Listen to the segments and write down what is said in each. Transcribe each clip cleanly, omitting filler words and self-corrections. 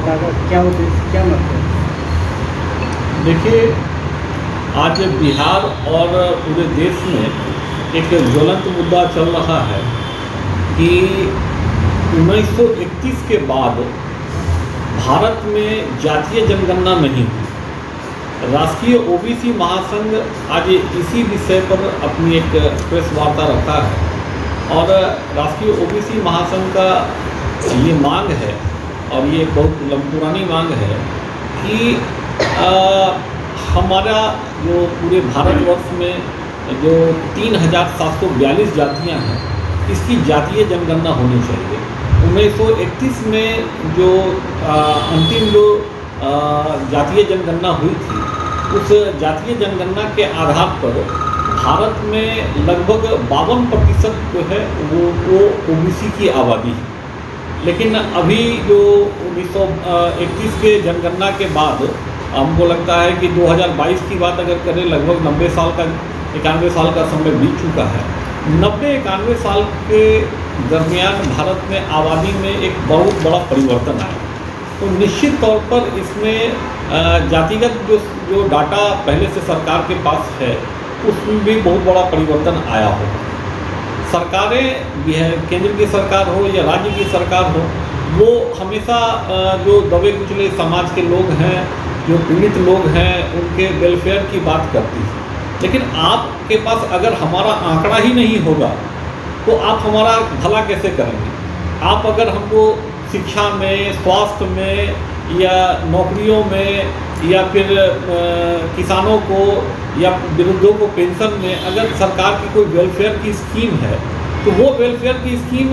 सरकार का क्या उद्देश्य, क्या मतलब? देखिए, आज बिहार और पूरे देश में एक ज्वलंत मुद्दा चल रहा है कि 1931 के बाद भारत में जातीय जनगणना नहीं हुई। राष्ट्रीय ओबीसी महासंघ आज इसी विषय पर अपनी एक प्रेस वार्ता रखा है और राष्ट्रीय ओबीसी महासंघ का ये मांग है और ये बहुत पुरानी मांग है कि हमारा जो पूरे भारतवर्ष में जो 3742 जातियां हैं, इसकी जातीय जनगणना होनी चाहिए। 1931 में जो अंतिम जो जातीय जनगणना हुई थी, उस जातीय जनगणना के आधार पर भारत में लगभग 52% जो है वो ओबीसी की आबादी है। लेकिन अभी जो 1931 के जनगणना के बाद हमको लगता है कि 2022 की बात अगर करें, लगभग 91 साल का समय बीत चुका है। 91 साल के दरमियान भारत में आबादी में एक बहुत बड़ा परिवर्तन आया। तो निश्चित तौर पर इसमें जातिगत जो डाटा पहले से सरकार के पास है, उसमें भी बहुत बड़ा परिवर्तन आया हो। सरकारें, केंद्र की सरकार हो या राज्य की सरकार हो, वो हमेशा जो दबे कुचले समाज के लोग हैं, जो पीड़ित लोग हैं, उनके वेलफेयर की बात करती है। लेकिन आपके पास अगर हमारा आंकड़ा ही नहीं होगा तो आप हमारा भला कैसे करेंगे? आप अगर हमको शिक्षा में, स्वास्थ्य में या नौकरियों में या फिर किसानों को या वृद्धों को पेंशन में अगर सरकार की कोई वेलफेयर की स्कीम है, तो वो वेलफेयर की स्कीम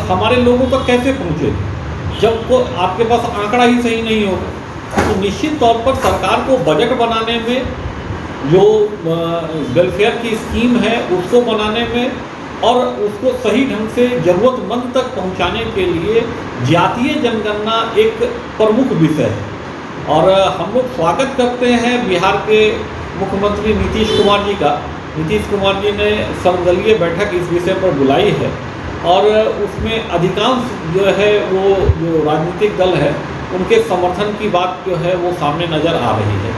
हमारे लोगों तक कैसे पहुँचेगी जब को आपके पास आंकड़ा ही सही नहीं होगा? तो निश्चित तौर पर सरकार को बजट बनाने में, जो वेलफेयर की स्कीम है उसको बनाने में और उसको सही ढंग से ज़रूरतमंद तक पहुंचाने के लिए जातीय जनगणना एक प्रमुख विषय है। और हम लोग स्वागत करते हैं बिहार के मुख्यमंत्री नीतीश कुमार जी का। नीतीश कुमार जी ने सर्वदलीय बैठक इस विषय पर बुलाई है और उसमें अधिकांश जो है वो जो राजनीतिक दल है, उनके समर्थन की बात जो है वो सामने नज़र आ रही है।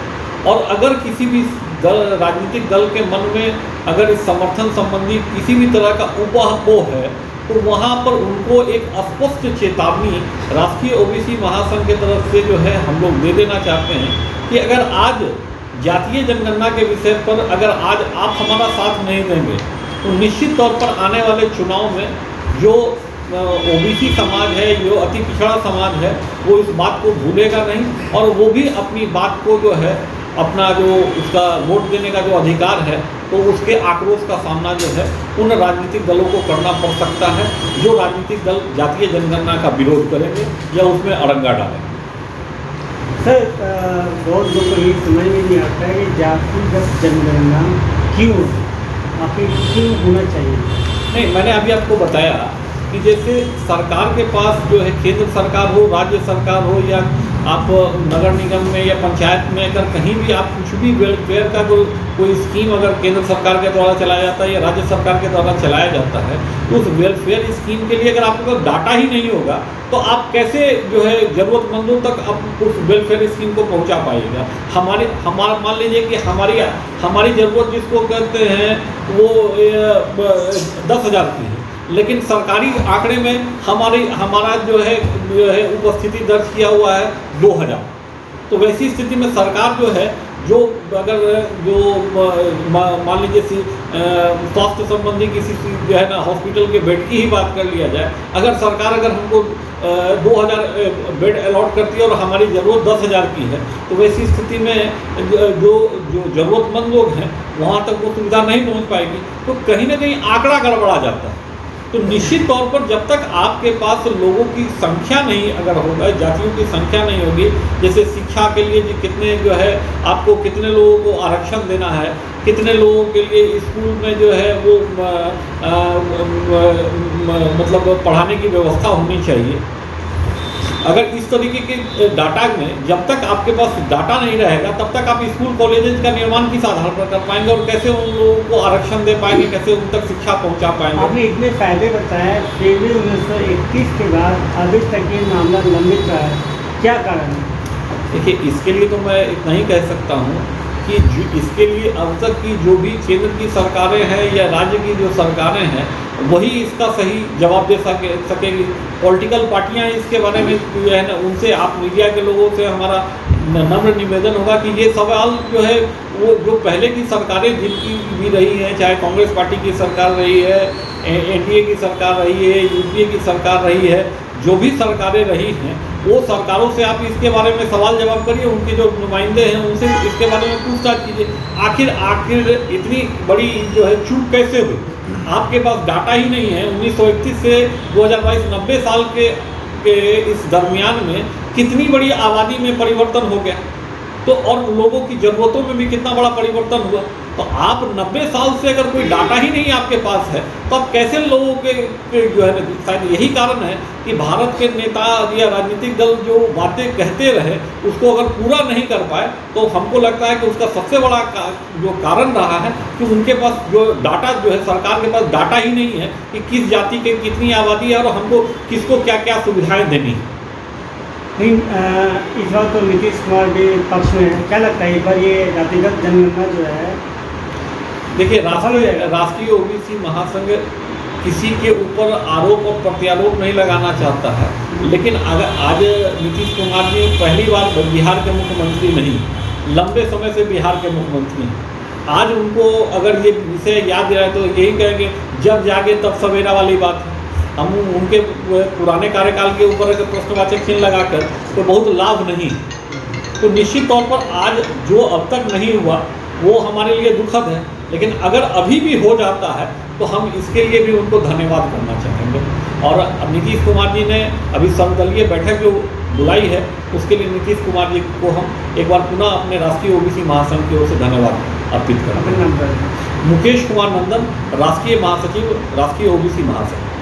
और अगर किसी भी राजनीतिक दल के मन में अगर इस समर्थन संबंधी किसी भी तरह का ऊहापोह है, तो वहाँ पर उनको एक स्पष्ट चेतावनी राष्ट्रीय ओबीसी महासंघ की तरफ से जो है हम लोग दे देना चाहते हैं कि अगर आज जातीय जनगणना के विषय पर अगर आज आप हमारा साथ नहीं देंगे, तो निश्चित तौर पर आने वाले चुनाव में जो ओबीसी समाज है, जो अति पिछड़ा समाज है, वो इस बात को भूलेगा नहीं और वो भी अपनी बात को जो है, अपना जो उसका वोट देने का जो अधिकार है, तो उसके आक्रोश का सामना जो है उन राजनीतिक दलों को करना पड़ सकता है जो राजनीतिक दल जातीय जनगणना का विरोध करेंगे या उसमें अड़ंगा डालेंगे। सर, बहुत लोगों को ये समझ में नहीं आता है कि जातिगत जनगणना क्यों, आखिर क्यों होना चाहिए? नहीं, मैंने अभी आपको बताया कि जैसे सरकार के पास जो है, केंद्र सरकार हो, राज्य सरकार हो या आप नगर निगम में या पंचायत में अगर कहीं भी आप कुछ भी वेलफेयर का कोई स्कीम अगर केंद्र सरकार के द्वारा चलाया जाता है या राज्य सरकार के द्वारा चलाया जाता है, तो उस वेलफेयर स्कीम के लिए अगर आपके पास डाटा ही नहीं होगा, तो आप कैसे जो है ज़रूरतमंदों तक आप उस वेलफेयर स्कीम को पहुंचा पाइएगा? हमारा मान लीजिए कि हमारी ज़रूरत जिसको कहते हैं वो 10,000 की है, लेकिन सरकारी आंकड़े में हमारा जो है उपस्थिति दर्ज किया हुआ है 2000। तो वैसी स्थिति में सरकार जो है, जो अगर जो मान लीजिए स्वास्थ्य संबंधी किसी जो है ना हॉस्पिटल के बेड की ही बात कर लिया जाए, अगर सरकार हमको 2000 बेड अलॉट करती है और हमारी ज़रूरत 10,000 की है, तो वैसी स्थिति में जो ज़रूरतमंद लोग हैं वहाँ तक वो सुविधा नहीं पहुँच पाएगी। तो कहीं ना कहीं आंकड़ा गड़बड़ा जाता है। तो निश्चित तौर पर जब तक आपके पास लोगों की संख्या नहीं अगर होगा, जातियों की संख्या नहीं होगी, जैसे शिक्षा के लिए कितने जो है आपको कितने लोगों को आरक्षण देना है, कितने लोगों के लिए स्कूल में जो है वो मतलब पढ़ाने की व्यवस्था होनी चाहिए। अगर इस तरीके के डाटा में जब तक आपके पास डाटा नहीं रहेगा, तब तक आप स्कूल कॉलेजेस का निर्माण किस आधार पर कर पाएंगे और कैसे उन लोगों को आरक्षण दे पाएंगे, कैसे उन तक शिक्षा पहुंचा पाएंगे? आपने इतने फायदे बताए, फिर भी 1921 के बाद अभी तक ये मामला लंबित रहा है। क्या कारण है? देखिए, इसके लिए तो मैं इतना ही कह सकता हूँ कि इसके लिए अब तक की जो भी केंद्र की सरकारें हैं या राज्य की जो सरकारें हैं वही इसका सही जवाब दे सकेगी। पॉलिटिकल पार्टियां इसके बारे में जो है ना, उनसे आप मीडिया के लोगों से हमारा नम्र निवेदन होगा कि ये सवाल जो है वो जो पहले की सरकारें जिनकी भी रही हैं, चाहे कांग्रेस पार्टी की सरकार रही है, एनडीए की सरकार रही है, यूपीए की सरकार रही है, जो भी सरकारें रही हैं वो सरकारों से आप इसके बारे में सवाल जवाब करिए, उनके जो नुमाइंदे हैं उनसे इसके बारे में पूछताछ कीजिए। आखिर इतनी बड़ी जो है चूक कैसे हुई? आपके पास डाटा ही नहीं है। 1931 से 2022 90 साल के इस दरमियान में कितनी बड़ी आबादी में परिवर्तन हो गया, तो और लोगों की ज़रूरतों में भी कितना बड़ा परिवर्तन हुआ। तो आप 90 साल से अगर कोई डाटा ही नहीं आपके पास है तो आप कैसे लोगों के जो है ना, शायद यही कारण है कि भारत के नेता या राजनीतिक दल जो बातें कहते रहे उसको अगर पूरा नहीं कर पाए, तो हमको लगता है कि उसका सबसे बड़ा जो कारण रहा है कि उनके पास जो डाटा जो है, सरकार के पास डाटा ही नहीं है कि किस जाति के कितनी आबादी है और हमको किसको क्या क्या सुविधाएँ देनी है। लेकिन इस बार तो नीतीश कुमार भी पक्ष में है, क्या लगता है इस बार ये जातिगत जनगणना जो है? देखिए, राष्ट्रीय ओबीसी महासंघ किसी के ऊपर आरोप और प्रत्यारोप नहीं लगाना चाहता है, लेकिन अगर आज नीतीश कुमार जी पहली बार बिहार के मुख्यमंत्री नहीं, लंबे समय से बिहार के मुख्यमंत्री हैं। आज उनको अगर ये विषय याद दिलाए तो यही कहेंगे जब जागे तब सवेरा वाली बात है। हम उनके पुराने कार्यकाल के ऊपर अगर प्रश्नवाचक चिन्ह लगाकर तो बहुत लाभ नहीं। तो निश्चित तौर पर आज जो अब तक नहीं हुआ वो हमारे लिए दुखद है, लेकिन अगर अभी भी हो जाता है तो हम इसके लिए भी उनको धन्यवाद करना चाहेंगे। और नीतीश कुमार जी ने अभी सर्वदलीय बैठक जो बुलाई है उसके लिए नीतीश कुमार जी को हम एक बार पुनः अपने राष्ट्रीय ओबीसी महासंघ की ओर से धन्यवाद अर्पित करते हैं। मुकेश कुमार नंदन, राष्ट्रीय महासचिव, राष्ट्रीय ओबीसी महासंघ।